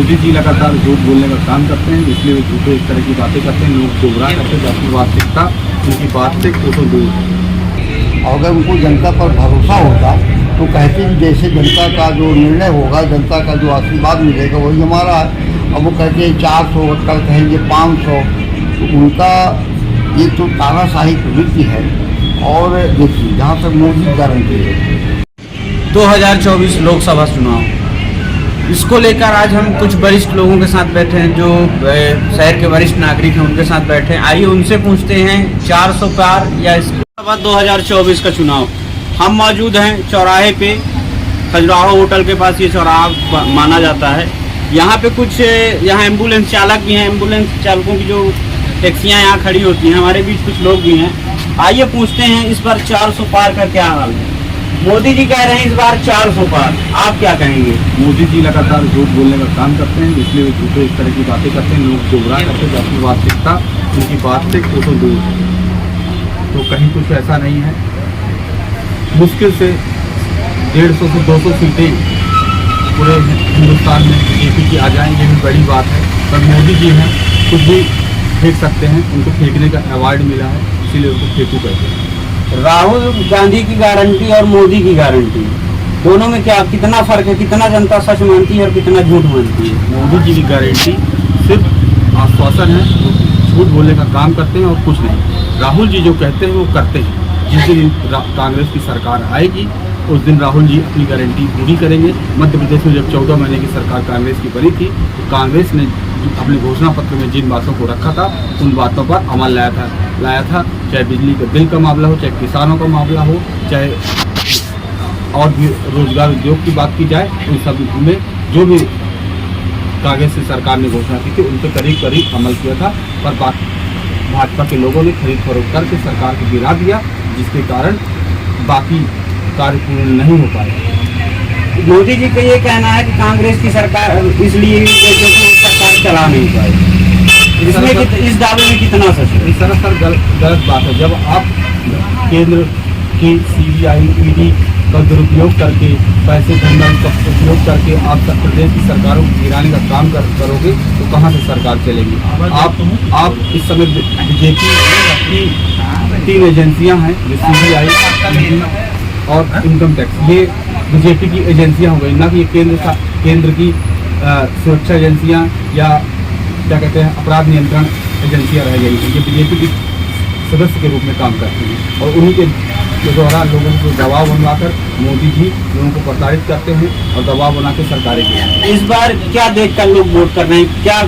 मोदी जी लगातार झूठ बोलने का काम करते हैं, इसलिए वो झूठे इस तरह की बातें करते हैं, लोग गुमराह करते हैं, जबकि वास्तविकता उनकी बात से कोसों दूर है। और अगर उनको जनता पर भरोसा होता तो कहते कि जैसे जनता का जो निर्णय होगा, जनता का जो आशीर्वाद मिलेगा वही हमारा है। अब वो कहते हैं 400, कल कहेंगे 500, तो उनका ये तो तानाशाही प्रवृत्ति है। और देखिए जहाँ तक मोदी की गारंटी है 2024 लोकसभा चुनाव, इसको लेकर आज हम कुछ वरिष्ठ लोगों के साथ बैठे हैं, जो शहर के वरिष्ठ नागरिक हैं, उनके साथ बैठे हैं। आइए उनसे पूछते हैं 400 पार या इसके बाद 2024 का चुनाव। हम मौजूद हैं चौराहे पे, खजुराहो होटल के पास ये चौराहा माना जाता है। यहाँ पे कुछ यहाँ एम्बुलेंस चालक भी हैं, एम्बुलेंस चालकों की जो टैक्सियाँ यहाँ खड़ी होती हैं, हमारे बीच कुछ लोग भी हैं। आइए पूछते हैं इस बार 400 पार का क्या हाल है। मोदी जी कह रहे हैं इस बार 400 पार, आप क्या कहेंगे? मोदी जी लगातार झूठ बोलने का काम करते हैं, इसलिए वो झूठे इस तरह की बातें करते हैं, लोग गुमराह करते हैं, जबकि वास्तविकता उनकी बात से कोसों दूर है। तो कहीं कुछ ऐसा नहीं है। मुश्किल से 150 से 200 सीटें पूरे हिंदुस्तान में बीजेपी की आ जाएंगी, ये भी बड़ी बात है। पर मोदी जी हैं, कुछ भी फेंक सकते हैं, उनको फेंकने का अवार्ड मिला है, इसीलिए उनको फेंकू कहते हैं। राहुल गांधी की गारंटी और मोदी की गारंटी, दोनों में क्या कितना फर्क है? कितना जनता सच मानती है और कितना झूठ मानती है? मोदी जी की गारंटी सिर्फ आश्वासन है, झूठ बोलने का काम करते हैं और कुछ नहीं। राहुल जी जो कहते हैं वो करते हैं। जिस दिन कांग्रेस की सरकार आएगी उस दिन राहुल जी अपनी गारंटी पूरी करेंगे। मध्य प्रदेश में जब 14 महीने की सरकार कांग्रेस की बनी थी तो कांग्रेस ने अपने घोषणा पत्र में जिन बातों को रखा था उन बातों पर अमल लाया था। चाहे बिजली के बिल का मामला हो, चाहे किसानों का मामला हो, चाहे और भी रोजगार उद्योग की बात की जाए, उन सब में जो भी कांग्रेस की सरकार ने घोषणा की थी उन पर करीब करीब अमल किया था। पर भाजपा के लोगों ने खरीद फरोख्त करके सरकार को गिरा दिया, जिसके कारण बाकी कार्य पूर्ण नहीं हो पाए। मोदी जी का ये कहना है कि कांग्रेस की सरकार इसलिए क्योंकि सरकार चला नहीं पाई। इसमें इस दावे में कितना सच है? इस सरासर गलत बात है। जब आप केंद्र की CBI ED का दुरुपयोग करके, पैसे धन का उपयोग करके आप प्रदेश की सरकारों को गिराने का काम करोगे तो कहाँ से सरकार चलेगी? आप इस समय बीजेपी की 3 एजेंसियां हैं, जो CBI और इनकम टैक्स, ये बीजेपी की एजेंसियां हो गई, ना कि ये केंद्र की सुरक्षा एजेंसियां या क्या कहते हैं अपराध नियंत्रण एजेंसियां रह गई हैं। ये बीजेपी की सदस्य के रूप में काम करती हैं और उन्हीं के द्वारा लोगों को दबाव बनवाकर मोदी जी लोगों को प्रताड़ित करते हैं और दबाव बना के सरकारें गिराते हैं। इस बार क्या देखकर लोग वोट कर रहे हैं? क्या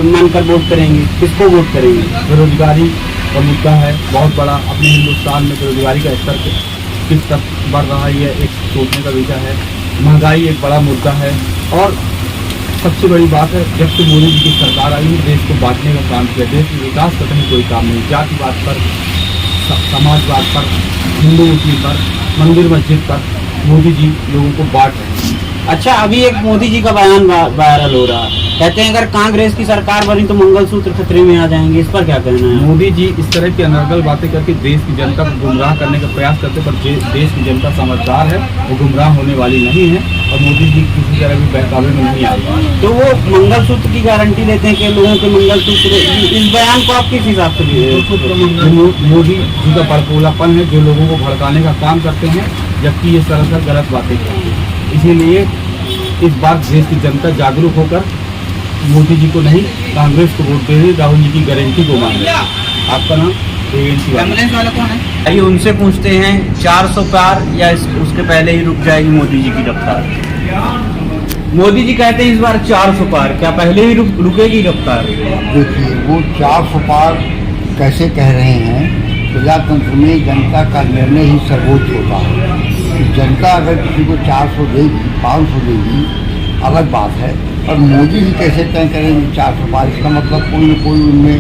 मानकर वोट करेंगे? किसको वोट करेंगे? बेरोजगारी का मुद्दा है बहुत बड़ा। अपने हिंदुस्तान में बेरोजगारी का स्तर किस तक बढ़ रहा है, ये एक सोचने का विषय है। महंगाई एक बड़ा मुद्दा है और सबसे बड़ी बात है, जब से मोदी जी की सरकार आई है देश को बांटने का काम किया। देश में विकास का कहीं कोई काम नहीं। जातिवाद पर, समाजवाद पर, हिंदू मुस्लिम पर, मंदिर मस्जिद पर मोदी जी लोगों को बांट रहे हैं। अच्छा, अभी एक मोदी जी का बयान वायरल हो रहा है, कहते हैं अगर कांग्रेस की सरकार बनी तो मंगलसूत्र खतरे में आ जाएंगे। इस पर क्या कहना है? मोदी जी इस तरह की अनर्गल बातें करके देश की जनता को गुमराह करने का प्रयास करते, पर देश की जनता समझदार है, वो गुमराह होने वाली नहीं है और मोदी जी किसी तरह भी बहकावे में नहीं आएगा। तो वो मंगलसूत्र की गारंटी लेते हैं कि लोगों के मंगलसूत्र, इस बयान को आप किस हिसाब से मोदी जी का बड़पोलापन है, जो लोगों को भड़काने का काम करते हैं, जबकि ये सरासर गलत बातें करते हैं। इसीलिए इस बार देश की जनता जागरूक होकर मोदी जी को नहीं कांग्रेस को वोट दे रही, राहुल जी की गारंटी को मान रही। आपका नाम? एम्बुलेंस वाला कौन है? आइए उनसे पूछते हैं 400 पार या उसके पहले ही रुक जाएगी मोदी जी की रफ्तार। मोदी जी कहते हैं इस बार 400 पार, क्या पहले ही रुकेगी रफ्तार? देखिए वो 400 पार कैसे कह रहे हैं? प्रजातंत्र में जनता का निर्णय ही सर्वोच्च होता है। जनता अगर किसी को 400 देगी, 500 देगी, अलग बात है। और मोदी जी कैसे तय करेंगे 400 पार? इसका मतलब कोई न कोई उनमें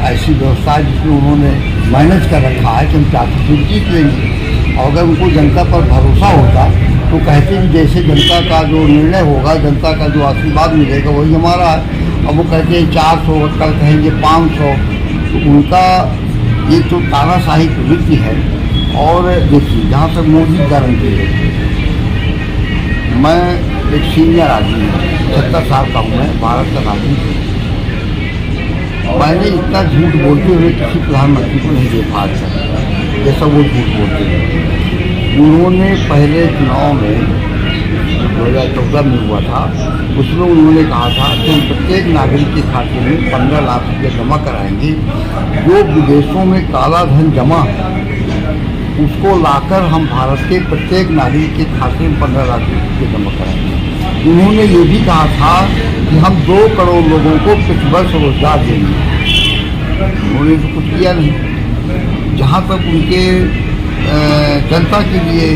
ऐसी व्यवस्था है जिसमें उन्होंने मैनेज कर रखा है कि हम 400 सीट जीत लेंगे। और अगर उनको जनता पर भरोसा होता तो कहते कि जैसे जनता का जो निर्णय होगा, जनता का जो आशीर्वाद मिलेगा वही हमारा है। अब वो कहते हैं 400, कल कहेंगे 500, तो उनका ये तो तानाशाही प्रवृत्ति है। और देखिए जहाँ तक मोदी की गारंटी है, मैं एक सीनियर आदमी हूँ, 75 साल का हूँ मैं, भारत का नागरिक हूँ। मैंने इतना झूठ बोलते हुए किसी प्रधानमंत्री को नहीं देखा आज तक जैसा वो झूठ बोलते हैं। उन्होंने पहले चुनाव में 2014 में हुआ था, उसमें उन्होंने कहा था कि हम प्रत्येक नागरिक के खाते में 15 लाख रुपये जमा कराएंगे। जो विदेशों में काला धन जमा है उसको लाकर हम भारत के प्रत्येक नागरिक के खाते में 15 लाख रुपये जमा कराएंगे। उन्होंने ये भी कहा था कि हम 2 करोड़ लोगों को प्रतिवर्ष रोजगार देंगे। उन्होंने तो कुछ किया नहीं। जहाँ तक उनके जनता के लिए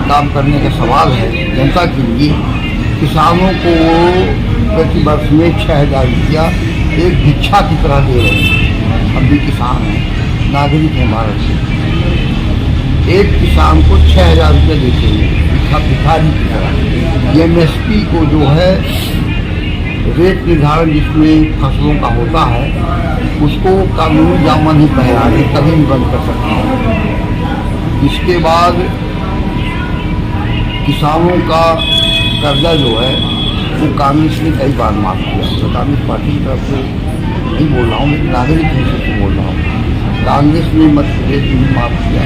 काम करने का सवाल है, जनता के लिए किसानों को प्रति वर्ष में 6,000 रुपया एक भिक्षा की तरह दे रहे हैं। हम भी किसान हैं, नागरिक हैं भारत के। एक किसान को 6,000 रुपये देते हैं भिखारी की तरह। MSP को जो है रेट निर्धारण जिसमें फसलों का होता है उसको कानूनी दामन ही पहरा के कभी भी बंद कर सकते हैं। इसके बाद किसानों का कर्जा जो है वो कांग्रेस ने कई बार माफ़ किया। तो कांग्रेस पार्टी की तरफ से नहीं बोल रहा हूँ, मैं नागरिक हिसाब से बोल रहा हूँ। कांग्रेस ने मध्य प्रदेश में माफ़ किया,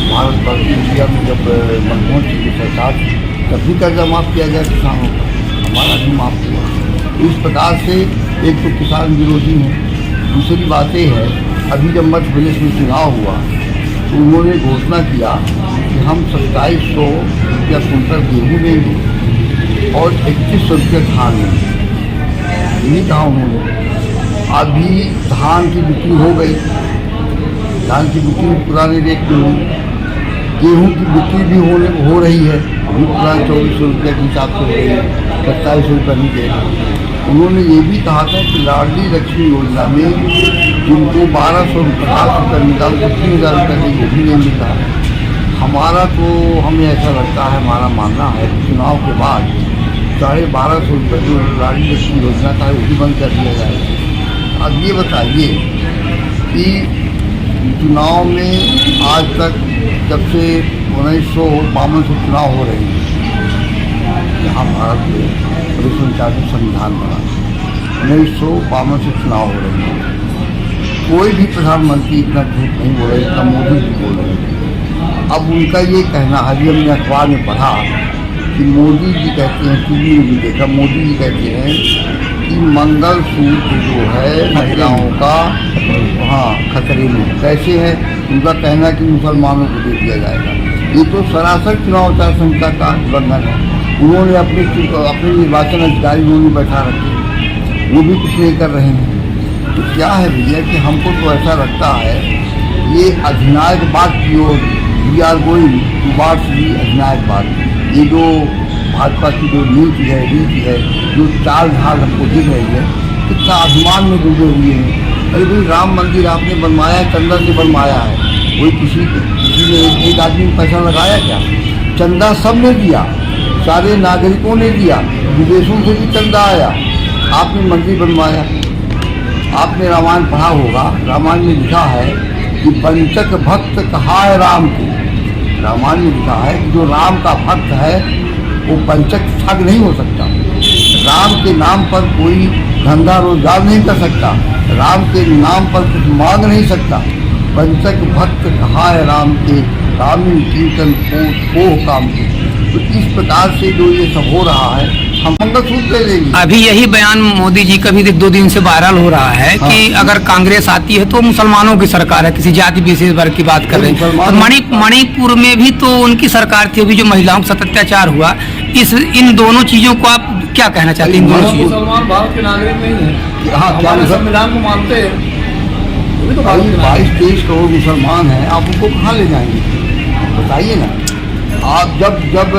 भारत वर्ष इंडिया में जब मनमोहन सिंह की सरकार तब भी कर्जा माफ़ किया गया किसानों का, हमारा भी माफ़ हुआ। इस प्रकार से एक तो किसान विरोधी है। दूसरी बात ये है, अभी जब मध्य प्रदेश में चुनाव हुआ तो उन्होंने घोषणा किया कि हम 2700 रुपया कुंटल गेहूँ देंगे और 3100 रुपया धान देंगे। यही कहा उन्होंने। अभी धान की बिक्री हो गई, धान की बिक्री पुराने रेट में हुई, गेहूँ की बिक्री भी हो रही है, अभी पुराने 2400 रुपये के हिसाब से हो रही है, 2700 रुपये नहीं दे रहे। उन्होंने ये भी कहा था कि लाडली लक्ष्मी योजना में जिनको 1250 रुपये मिला उनको 3,000 रुपये से ये भी नहीं मिलता है। हमारा तो हमें ऐसा लगता है, हमारा मानना है कि चुनाव के बाद 1250 रुपये जो लाडली लक्ष्मी योजना था वो भी बंद कर दिया जाएगा। अब ये बताइए कि चुनाव में आज तक जब से 1952 से चुनाव हो रहे हैं, यहाँ भारत में 1949 संविधान बना, 1952 से चुनाव हो रहे हैं। कोई भी प्रधानमंत्री इतना झूठ नहीं बोल रहे जितना मोदी जी बोल रहे हैं। अब उनका ये कहना है, अभी हमने अखबार में पढ़ा कि मोदी जी कहते हैं, टीवी में भी देखा, मोदी जी कहते हैं कि मंगलसूत्र जो है महिलाओं का हाँ खतरे में। कैसे है? उनका कहना है कि मुसलमानों को दे दिया जाएगा। ये तो सरासर चुनाव आचार संहिता का उल्लंघन है। उन्होंने अपने निर्वाचन अधिकारी उन्होंने बैठा रखे, वो भी कुछ नहीं कर रहे हैं। तो क्या है भैया कि हमको तो ऐसा लगता है ये अधिनायकवाद की ओर we are going towards the अधिनायकवाद। ये जो भाजपा की जो नीति है, जो चाल ढाल हमको दिख रही है, कितना अभिमान में डूबे हुए हैं। अरे भाई, राम मंदिर आपने बनवाया है, चंदा से बनवाया है, कोई किसी ने एक आदमी ने पैसा लगाया क्या? चंदा सबने दिया, सारे नागरिकों ने दिया, विदेशों से भी चंदा आया, आपने मंदिर बनवाया। आपने रामायण पढ़ा होगा, रामायण में लिखा है कि पंचक भक्त कहा है राम को। रामायण में लिखा है कि जो राम का भक्त है वो पंचक ठग नहीं हो सकता। राम के नाम पर कोई धंधा रोजगार नहीं कर सकता, राम के नाम पर कुछ मांग नहीं सकता। पंचक भक्त कहा है राम के, रामी कीर्तन को काम के। तो इस प्रकार से जो ये सब हो रहा है, हम मंगलसूत्र ले लेंगे। अभी यही बयान मोदी जी का भी 2 दिन से वायरल हो रहा है कि अगर कांग्रेस आती है तो मुसलमानों की सरकार है, किसी जाति विशेष वर्ग की बात कर रहे हैं। तो मणिपुर में भी तो उनकी सरकार थी, अभी जो महिलाओं के साथ अत्याचार हुआ, इन दोनों चीजों को आप क्या कहना चाहते हैं? इन दोनों चीजों मुसलमान भारत के नागरिक नहीं है। हाँ, हमारे संविधान को मानते हैं, 22-23 करोड़ मुसलमान हैं, आप उनको कहाँ ले जाएंगे बताइए ना। आप जब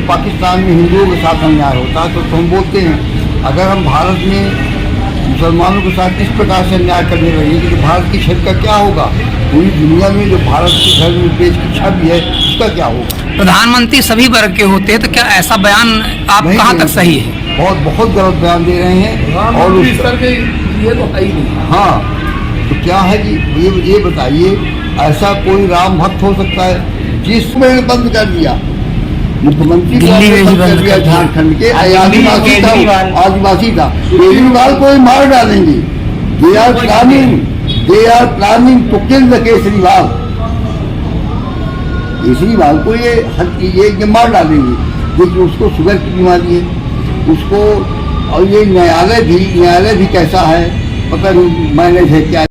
पाकिस्तान में हिंदुओं के साथ अन्याय होता है तो हम बोलते हैं, अगर हम भारत में मुसलमानों के साथ इस प्रकार से अन्याय करने लगेंगे तो भारत की छवि का क्या होगा? पूरी दुनिया में जो भारत के घर में देश की छवि है उसका क्या होगा? प्रधानमंत्री सभी वर्ग के होते हैं, तो क्या ऐसा बयान आप कहाँ तक सही है? बहुत गलत बयान दे रहे हैं। और इस तरह के ये तो है ही नहीं। हाँ, तो क्या है कि ये बताइए, ऐसा कोई राम भक्त हो सकता है जिसमें बंद कर दिया? मुख्यमंत्री को दिल्ली में भी बंद बंद कर दिया कर दिया। झारखंड के दिल्ली में आदिवासी था, केजरीवाल। आदिवासी था। केजरीवाल को ही मार डालेंगे। They are planning to kill the Kejriwal. Kejriwal को ये मार डालेंगे, क्योंकि उसको शुगर की बीमारी है उसको। और ये न्यायालय भी कैसा है पता नहीं, मैनेज है क्या।